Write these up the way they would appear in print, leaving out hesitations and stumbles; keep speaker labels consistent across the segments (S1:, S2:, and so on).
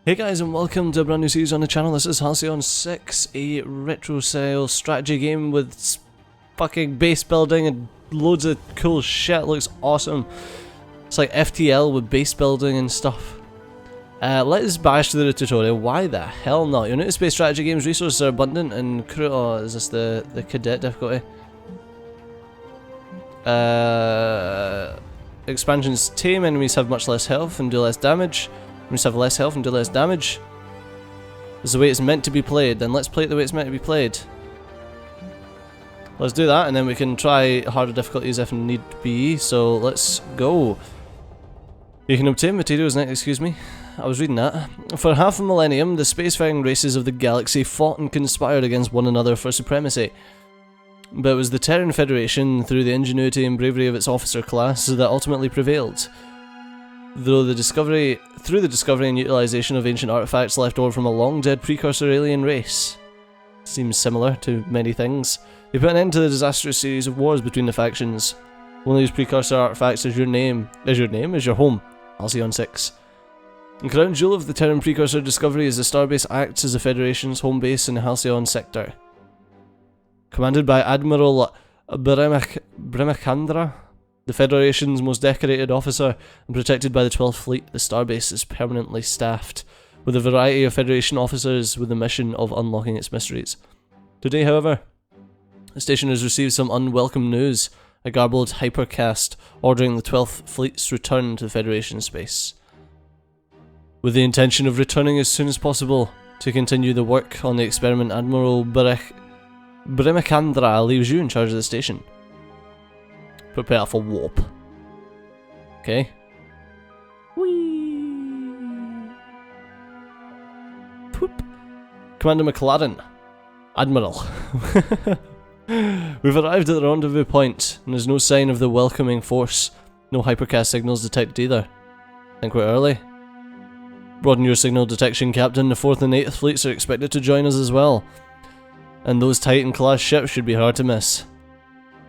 S1: Hey guys, and welcome to a brand new series on the channel. This is Halcyon 6, a retro style strategy game with fucking base building and loads of cool shit. Looks awesome. It's like FTL with base building and stuff. Let's bash through the tutorial. Why the hell not? You're new to space strategy games, resources are abundant and crew. Oh, is this the cadet difficulty? Expansions tame, enemies have much less health and do less damage. Enemies have less health and do less damage. This is the way it's meant to be played, then let's play it the way it's meant to be played. Let's do that, and then we can try harder difficulties if need be, so let's go. You can obtain materials next, excuse me. I was reading that. For half a millennium, the spacefaring races of the galaxy fought and conspired against one another for supremacy. But it was the Terran Federation, through the ingenuity and bravery of its officer class, that ultimately prevailed. Through the discovery and utilization of ancient artifacts left over from a long-dead precursor alien race. Seems similar to many things. They put an end to the disastrous series of wars between the factions. One of these precursor artifacts is your home, Halcyon 6. The crown jewel of the Terran precursor discovery is the Starbase acts as the Federation's home base in the Halcyon sector. Commanded by Admiral Bremacandra, the Federation's most decorated officer, and protected by the 12th Fleet, the Starbase is permanently staffed with a variety of Federation officers with the mission of unlocking its mysteries. Today, however, the station has received some unwelcome news, a garbled hypercast ordering the 12th Fleet's return to Federation space. With the intention of returning as soon as possible to continue the work on the experiment, Admiral Bremacandra leaves you in charge of the station. Prepare for warp. Okay. Whee! Whoop. Commander McLaren. Admiral. We've arrived at the rendezvous point, and there's no sign of the welcoming force. No hypercast signals detected either. Think we're early? Broaden your signal detection, Captain. The 4th and 8th fleets are expected to join us as well. And those Titan-class ships should be hard to miss.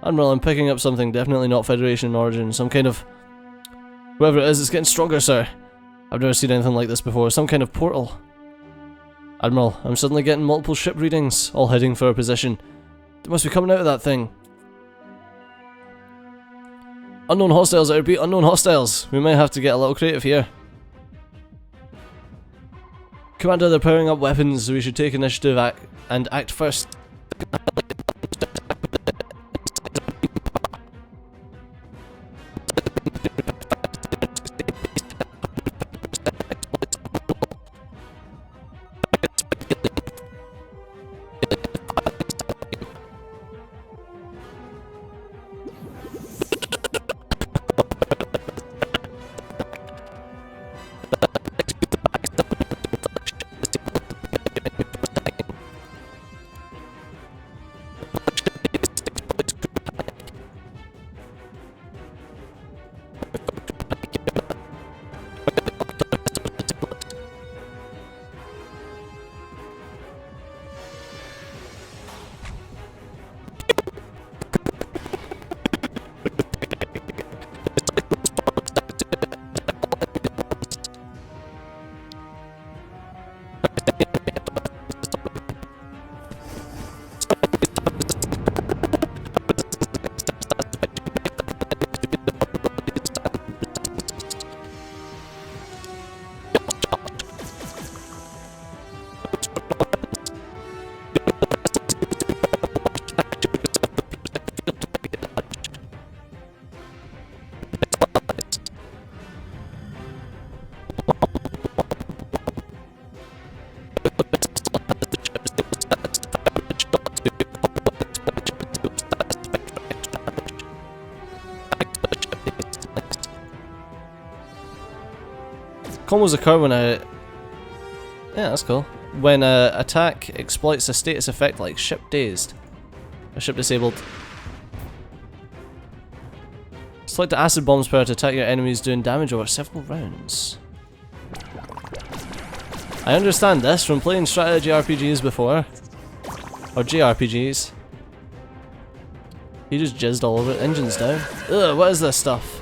S1: Admiral, I'm picking up something definitely not Federation in origin. Some kind of... Whoever it is, it's getting stronger, sir. I've never seen anything like this before. Some kind of portal. Admiral, I'm suddenly getting multiple ship readings, all heading for our position. They must be coming out of that thing. Unknown hostiles, I repeat, unknown hostiles. We might have to get a little creative here. Commander, they're powering up weapons, so we should take initiative and act first. Combos occur when yeah, that's cool. When a attack exploits a status effect like ship dazed or ship disabled. Select the acid bomb's power to attack your enemies doing damage over several rounds. I understand this from playing strategy RPGs before. Or JRPGs. He just jizzed all over it. Engine's down. Ugh, what is this stuff?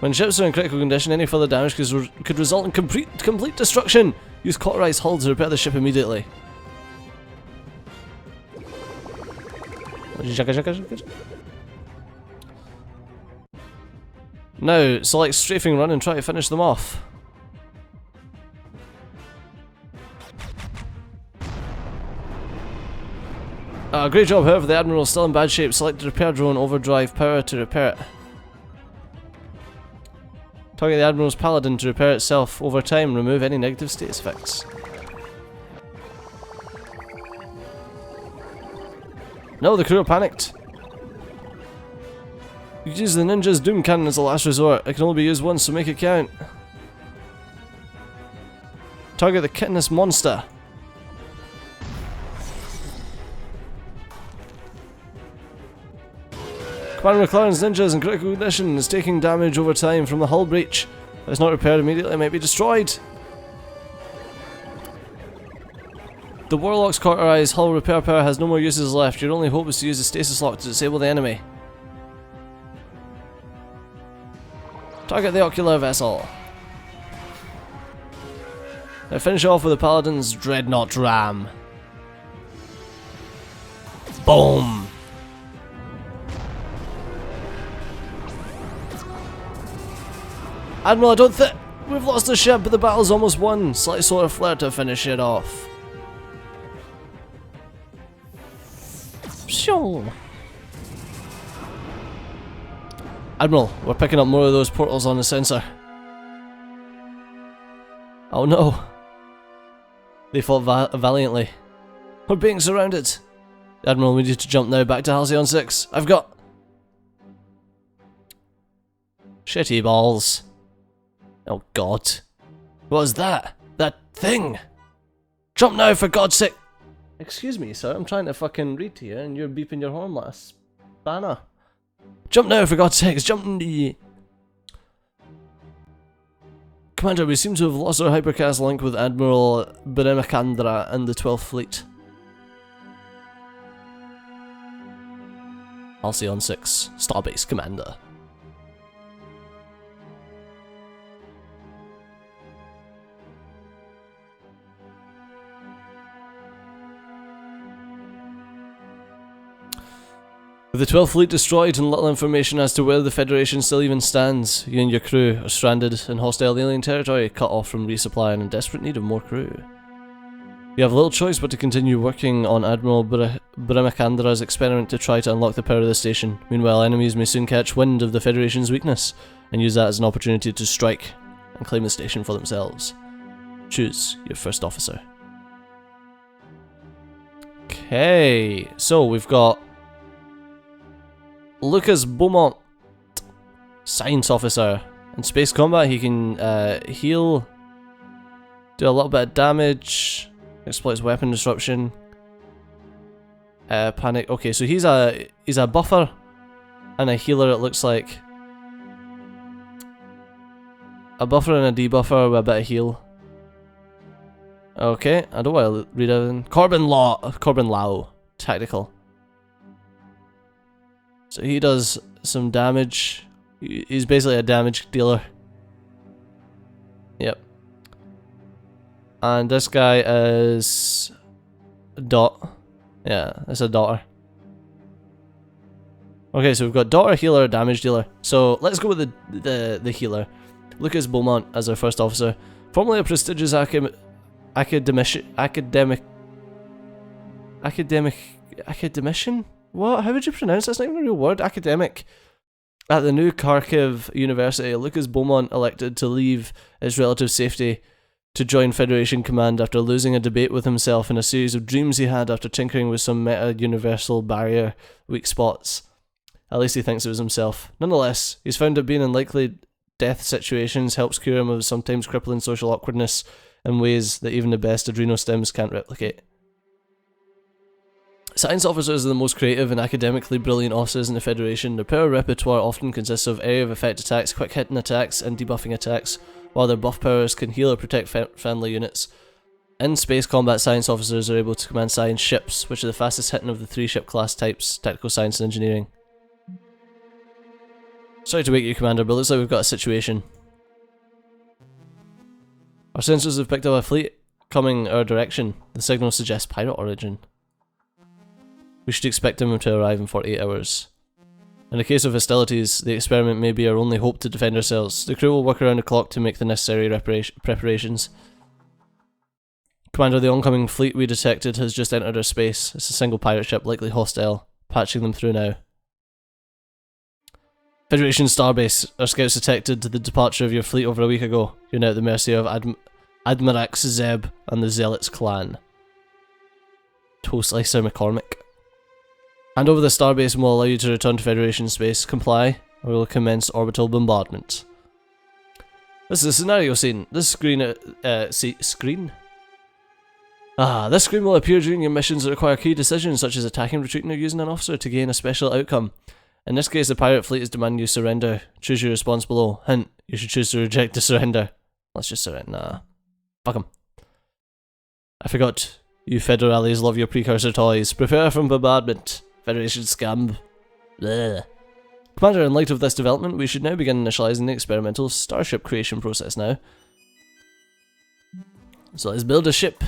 S1: When ships are in critical condition, any further damage could result in complete destruction. Use cauterized hull to repair the ship immediately. Now, select strafing run and try to finish them off. Great job, however, the Admiral is still in bad shape. Select the repair drone overdrive power to repair it. Target the Admiral's Paladin to repair itself. Over time, remove any negative status effects. No, the crew are panicked. You can use the Ninja's Doom Cannon as a last resort. It can only be used once, so make it count. Target the Chitinous Monster. Commander McLaren's Ninja is in critical condition and is taking damage over time from the hull breach. If it's not repaired immediately, it might be destroyed. The Warlock's cauterized hull repair power has no more uses left. Your only hope is to use the stasis lock to disable the enemy. Target the Ocular Vessel. Now finish off with the Paladin's Dreadnought Ram. Boom! Admiral, I don't think we've lost the ship, but the battle's almost won. Slight solar flare to finish it off. Sure. Admiral, we're picking up more of those portals on the sensor. Oh no. They fought valiantly. We're being surrounded. Admiral, we need to jump now back to Halcyon 6. I've got... shitty balls. Oh god. What was that? That thing! Jump now, for God's sake! Excuse me, sir, I'm trying to fucking read to you and you're beeping your horn like a spanner. Jump now, for God's sake, jump! Commander, we seem to have lost our hypercast link with Admiral Bremakandra and the 12th Fleet. Halcyon 6, Starbase Commander. With the 12th Fleet destroyed and little information as to where the Federation still even stands, you and your crew are stranded in hostile alien territory, cut off from resupply and in desperate need of more crew. You have little choice but to continue working on Admiral Brahmakandra's experiment to try to unlock the power of the station. Meanwhile, enemies may soon catch wind of the Federation's weakness and use that as an opportunity to strike and claim the station for themselves. Choose your first officer. Okay, so we've got Lucas Beaumont, Science Officer. In space combat he can heal, do a little bit of damage, exploits weapon disruption, panic. Okay, so he's a buffer and a healer, it looks like. A buffer and a debuffer with a bit of heal. Okay, I don't want to read everything. Corbin Lau, tactical. So he does some damage. He's basically a damage dealer. Yep. And this guy is Dot. Yeah, it's a daughter. Okay, so we've got daughter, healer, damage dealer. So let's go with the healer. Lucas Beaumont as our first officer. Formerly a prestigious academician? What? How would you pronounce that? It's not even a real word. Academic. At the new Kharkiv University, Lucas Beaumont elected to leave his relative safety to join Federation Command after losing a debate with himself in a series of dreams he had after tinkering with some meta-universal barrier weak spots. At least he thinks it was himself. Nonetheless, he's found that being in likely death situations helps cure him of sometimes crippling social awkwardness in ways that even the best adrenal stems can't replicate. Science officers are the most creative and academically brilliant officers in the Federation. Their power repertoire often consists of area of effect attacks, quick hitting attacks, and debuffing attacks, while their buff powers can heal or protect friendly units. In space combat, science officers are able to command science ships, which are the fastest hitting of the 3 ship class types, tactical science and engineering. Sorry to wake you, Commander, but looks like we've got a situation. Our sensors have picked up a fleet coming our direction. The signal suggests pirate origin. We should expect them to arrive in 48 hours. In the case of hostilities, the experiment may be our only hope to defend ourselves. The crew will work around the clock to make the necessary preparations. Commander, the oncoming fleet we detected has just entered our space. It's a single pirate ship, likely hostile. Patching them through now. Federation Starbase. Our scouts detected the departure of your fleet over a week ago. You're now at the mercy of Admirax Zeb and the Zealots clan. Toe Slicer McCormick. Hand over the Starbase and we'll allow you to return to Federation space. Comply, or we'll commence orbital bombardment. This is a scenario scene. This screen, screen? This screen will appear during your missions that require key decisions such as attacking, retreating, or using an officer to gain a special outcome. In this case, the pirate fleet is demanding you surrender. Choose your response below. Hint, you should choose to reject the surrender. Let's just surrender. Nah. Fuck 'em. I forgot. You Federales love your precursor toys. Prepare for bombardment. Federation scam. Blech. Commander, in light of this development, we should now begin initializing the experimental starship creation process now. So let's build a ship.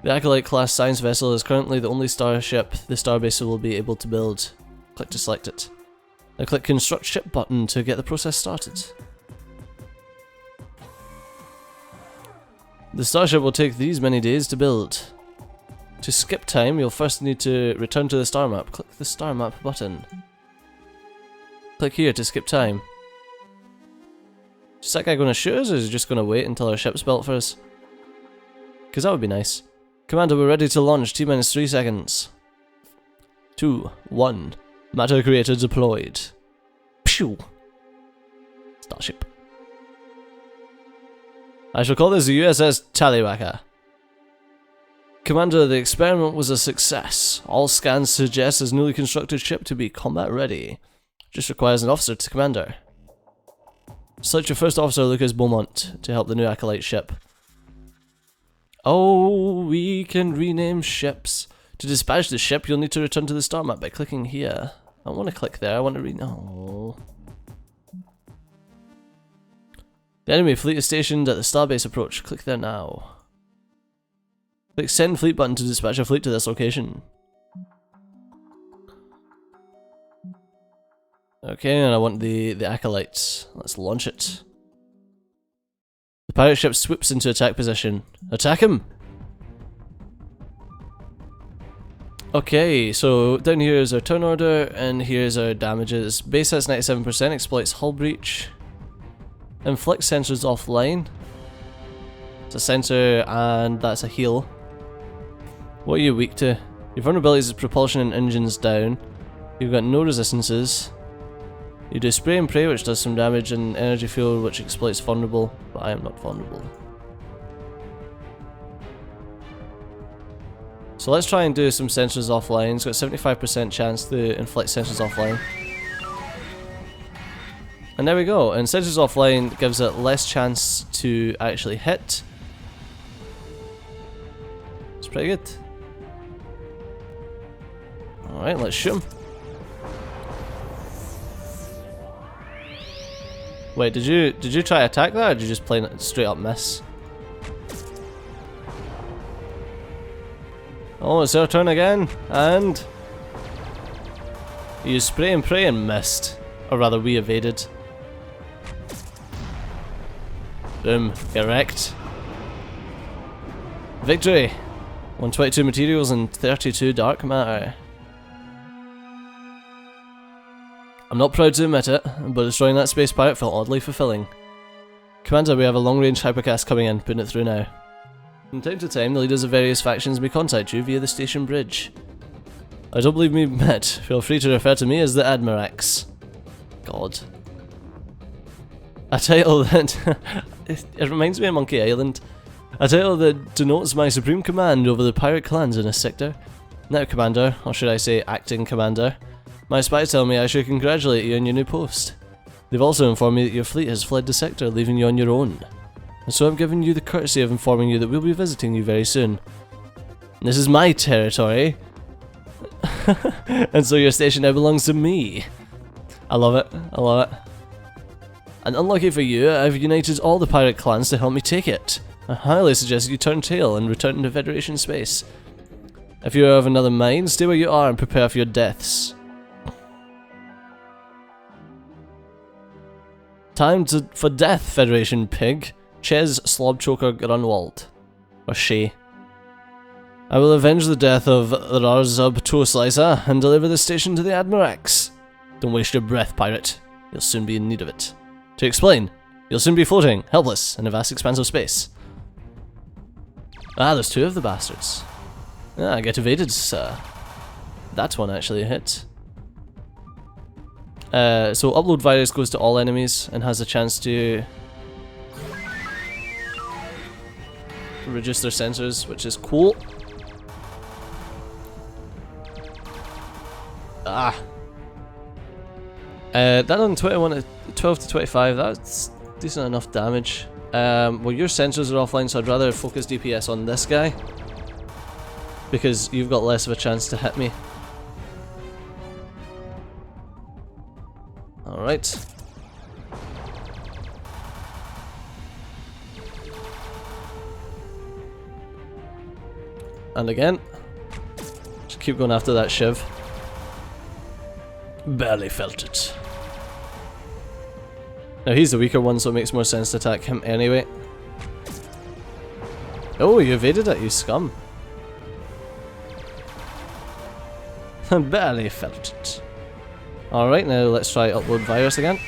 S1: The Acolyte class science vessel is currently the only starship the Starbase will be able to build. Click to select it. Now click construct ship button to get the process started. The starship will take these many days to build. To skip time, you'll first need to return to the star map. Click the star map button. Click here to skip time. Is that guy going to shoot us, or is he just going to wait until our ship's built for us? Because that would be nice. Commander, we're ready to launch. T-minus 3 seconds. 2, 1. Matter creator deployed. Pew! Starship. I shall call this the USS Tallywhacker. Commander, the experiment was a success. All scans suggest this newly constructed ship to be combat ready. Just requires an officer to commander. Select your first officer, Lucas Beaumont, to help the new Acolyte ship. Oh, we can rename ships. To dispatch the ship, you'll need to return to the star map by clicking here. I want to click there, I want to oh. The enemy fleet is stationed at the Starbase approach. Click there now. Click send fleet button to dispatch a fleet to this location. Okay, and I want the Acolytes. Let's launch it. The pirate ship swoops into attack position. Attack him! Okay, so down here is our turn order, and here's our damages. Base hits 97%, exploits hull breach. Inflict sensors offline. It's a sensor, and that's a heal. What are you weak to? Your vulnerabilities is propulsion and engines down. You've got no resistances. You do spray and pray, which does some damage, and energy field, which exploits vulnerable, but I am not vulnerable. So let's try and do some sensors offline. It's got 75% chance to inflict sensors offline. And there we go, and sensors offline gives it less chance to actually hit. It's pretty good. Alright, let's shoot him. Wait, did you try to attack that, or did you just plain straight up miss? Oh, it's our turn again, and you spray and pray and missed, or rather we evaded. Boom, get wrecked. Victory! 122 materials and 32 dark matter. I'm not proud to admit it, but destroying that space pirate felt oddly fulfilling. Commander, we have a long-range hypercast coming in, putting it through now. From time to time, the leaders of various factions may contact you via the station bridge. I don't believe me met. Feel free to refer to me as the Admirax. God. A title that... it reminds me of Monkey Island. A title that denotes my supreme command over the pirate clans in this sector. Now, Commander, or should I say acting Commander, my spies tell me I should congratulate you on your new post. They've also informed me that your fleet has fled the sector, leaving you on your own. And so I'm giving you the courtesy of informing you that we'll be visiting you very soon. This is my territory. And so your station now belongs to me. I love it. I love it. And unlucky for you, I've united all the pirate clans to help me take it. I highly suggest you turn tail and return to Federation space. If you are of another mind, stay where you are and prepare for your deaths. For death, Federation pig. Ches Slobchoker Grunwald. Or Shay. I will avenge the death of Rarzub Toe Slicer and deliver the station to the Admirax. Don't waste your breath, pirate. You'll soon be in need of it. To explain, you'll soon be floating, helpless, in a vast expanse of space. Ah, there's two of the bastards. Ah, I get evaded, sir. That one actually hit. So upload virus goes to all enemies and has a chance to reduce their sensors, which is cool. Ah. That on 21 to 12 to 25, that's decent enough damage. Well, your sensors are offline, so I'd rather focus DPS on this guy, because you've got less of a chance to hit me. Alright. And again. Just keep going after that shiv. Barely felt it. Now he's the weaker one, so it makes more sense to attack him anyway. Oh, you evaded it, you scum. Barely felt it. Alright, now let's try upload virus again.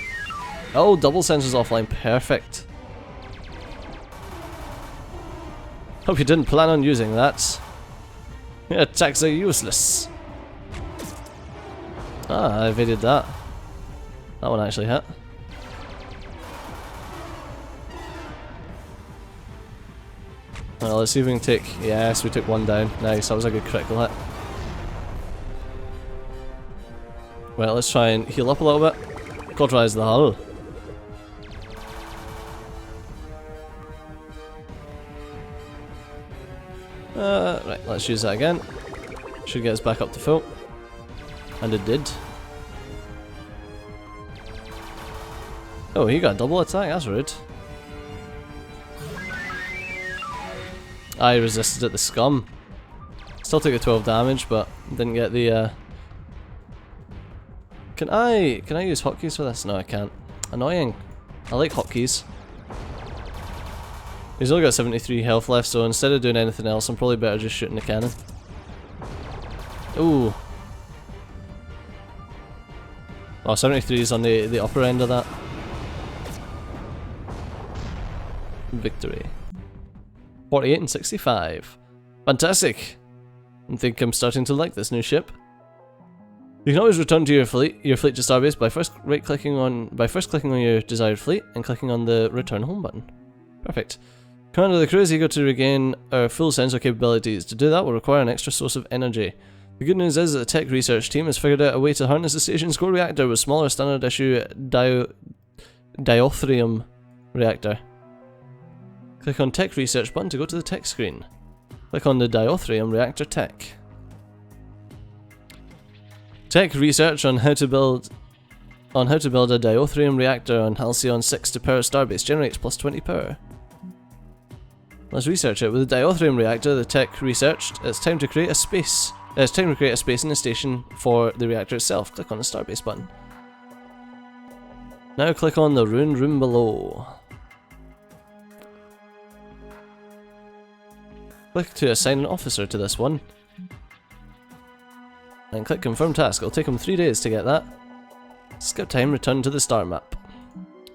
S1: Oh, double sensors offline, perfect. Hope you didn't plan on using that. Your attacks are useless. Ah, I evaded that. That one actually hit. Well, let's see if we can take... Yes, we took one down. Nice, that was a good critical hit. Well, let's try and heal up a little bit. Cauterize the hull. Right, let's use that again. Should get us back up to full. And it did. Oh, he got a double attack, that's rude. I resisted it, the scum. Still took the 12 damage, but didn't get the Can I use hotkeys for this? No, I can't. Annoying. I like hotkeys. He's only got 73 health left, so instead of doing anything else, I'm probably better just shooting the cannon. Ooh. Oh, 73 is on the upper end of that. Victory. 48 and 65. Fantastic! I think I'm starting to like this new ship. You can always return to your fleet to Starbase by first clicking on your desired fleet and clicking on the return home button. Perfect. Commander of the crew is eager to regain our full sensor capabilities. To do that will require an extra source of energy. The good news is that the tech research team has figured out a way to harness the station's core reactor with smaller standard issue diathrium reactor. Click on tech research button to go to the tech screen. Click on the diathrium reactor tech. Tech research on how to build a diathrium reactor on Halcyon 6 to power Starbase generates plus 20 power. Let's research it. With the diathrium reactor, the tech researched, it's time to create a space. It's time to create a space in the station for the reactor itself. Click on the Starbase button. Now click on the ruined room below. Click to assign an officer to this one. And click confirm task. It'll take him 3 days to get that. Skip time, return to the star map.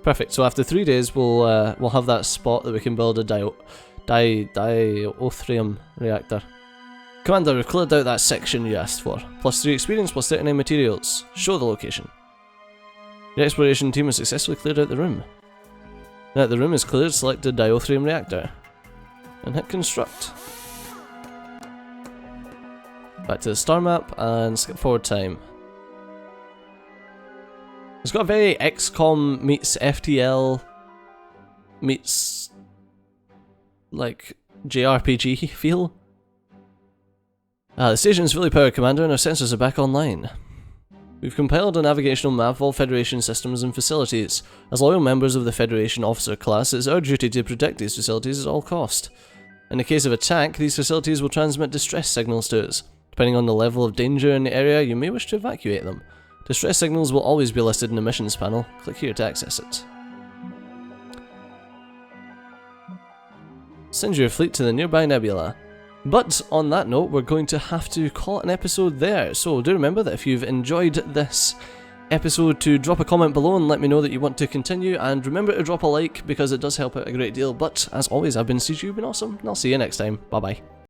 S1: Perfect, so after 3 days we'll have that spot that we can build a diathrium reactor. Commander, we've cleared out that section you asked for. Plus 3 experience, plus 39 materials. Show the location. The exploration team has successfully cleared out the room. Now that the room is cleared, select the diathrium reactor. And hit construct. Back to the star map and skip forward time. It's got a very XCOM meets FTL meets like JRPG feel. The station is fully powered, Commander, and our sensors are back online. We've compiled a navigational map of all Federation systems and facilities. As loyal members of the Federation officer class, it is our duty to protect these facilities at all cost. In the case of attack, these facilities will transmit distress signals to us. Depending on the level of danger in the area, you may wish to evacuate them. Distress signals will always be listed in the missions panel. Click here to access it. Send your fleet to the nearby nebula. But on that note, we're going to have to call it an episode there. So do remember that if you've enjoyed this episode, to drop a comment below and let me know that you want to continue, and remember to drop a like because it does help out a great deal. But as always, I've been CG, you've been awesome, and I'll see you next time. Bye bye.